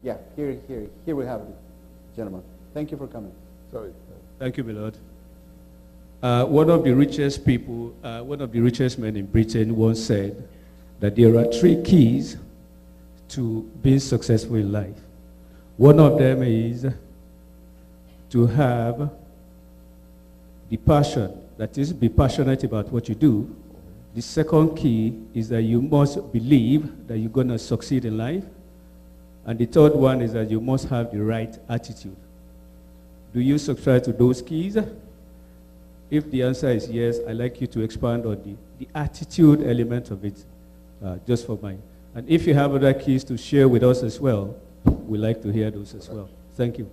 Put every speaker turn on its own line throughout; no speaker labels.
Yeah, here we have it, gentlemen. Thank you for coming.
Sorry.
Thank you, my lord. One of the richest people, one of the richest men in Britain once said that there are 3 keys to being successful in life. One of them is to have the passion, that is, be passionate about what you do. The second key is that you must believe that you're going to succeed in life. And the third one is that you must have the right attitude. Do you subscribe to those keys? If the answer is yes, I'd like you to expand on the attitude element of it, just for mine. And if you have other keys to share with us as well, we'd like to hear those as well. Thank you.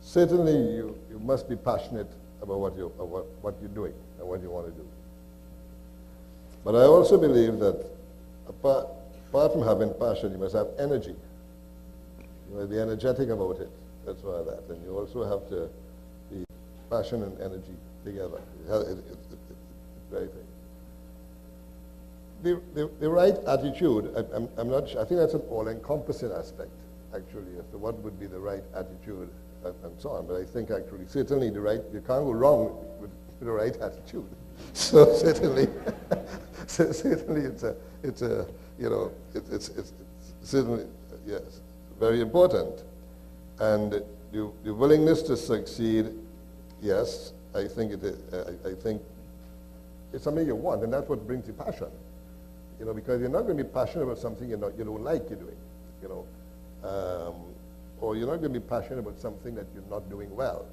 Certainly, you must be passionate about what you're doing and what you want to do. But I also believe that apart from having passion, you must have energy. You must be energetic about it. That's why that. And you also have to be passion and energy together. It's very thing. The right attitude, I'm not sure, I think that's an all-encompassing aspect, actually, as to what would be the right attitude and so on. But I think actually, certainly you can't go wrong with the right attitude. So certainly, certainly it's certainly, yes, very important. And the willingness to succeed, yes, I think it is, I think it's something you want, and that's what brings the passion. You know, because you're not going to be passionate about something you don't like you're doing, you know. Or you're not going to be passionate about something that you're not doing well.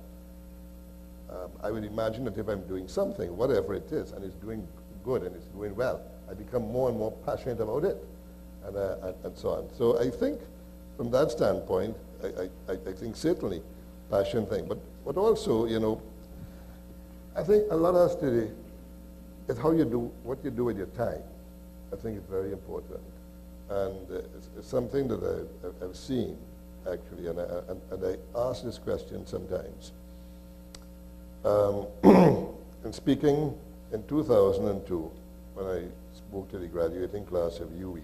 I would imagine that if I'm doing something, whatever it is, and it's doing good and it's doing well, I become more and more passionate about it, and so on. So I think from that standpoint, I think certainly passion thing. But also, you know, I think a lot of us today is what you do with your time. I think it's very important. And it's something that I've seen, actually, and I ask this question sometimes. In speaking in 2002, when I spoke to the graduating class of UE,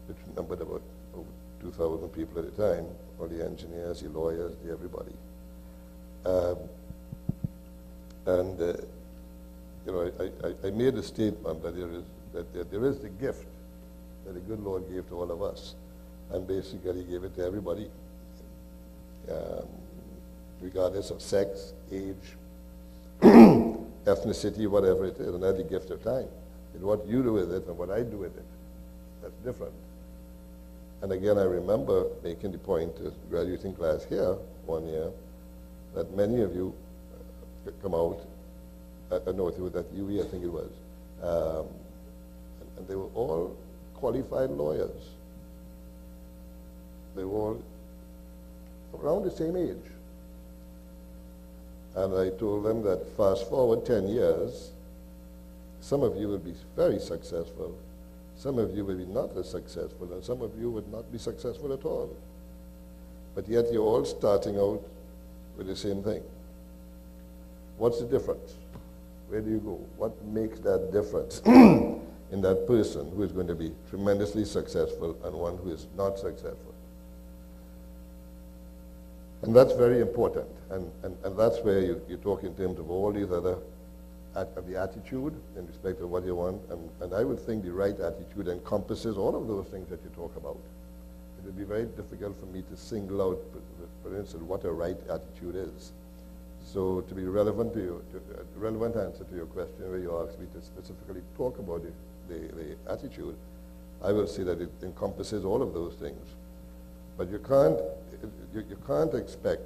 which numbered about 2,000 people at the time, all the engineers, the lawyers, everybody. You know, I made a statement that there is the gift that the good Lord gave to all of us, and basically He gave it to everybody, regardless of sex, age, ethnicity, whatever it is, and that's the gift of time. And what you do with it and what I do with it, that's different. And again, I remember making the point to the graduating class here one year that many of you come out, no, it was at UE, I think it was, and they were all qualified lawyers. They were all around the same age. And I told them that fast forward 10 years, some of you will be very successful, some of you will be not as successful, and some of you would not be successful at all. But yet you're all starting out with the same thing. What's the difference? Where do you go? What makes that difference in that person who is going to be tremendously successful and one who is not successful? And that's very important. And that's where you talk in terms of all these other, the attitude in respect of what you want. And I would think the right attitude encompasses all of those things that you talk about. It would be very difficult for me to single out, for instance, what a right attitude is. So to be relevant to you, a relevant answer to your question where you asked me to specifically talk about the attitude, I will say that it encompasses all of those things. But you can't expect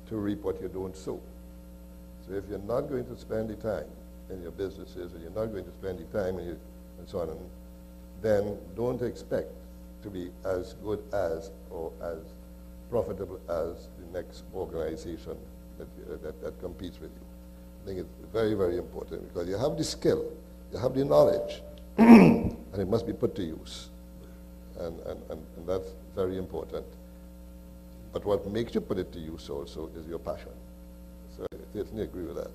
to reap what you don't sow. So if you're not going to spend the time in your businesses, and you're not going to spend the time and so on, then don't expect to be as good as or as profitable as the next organization that competes with you. I think it's very, very important because you have the skill, you have the knowledge, and it must be put to use. And that's very important. But what makes you put it to use also is your passion. So I certainly agree with that.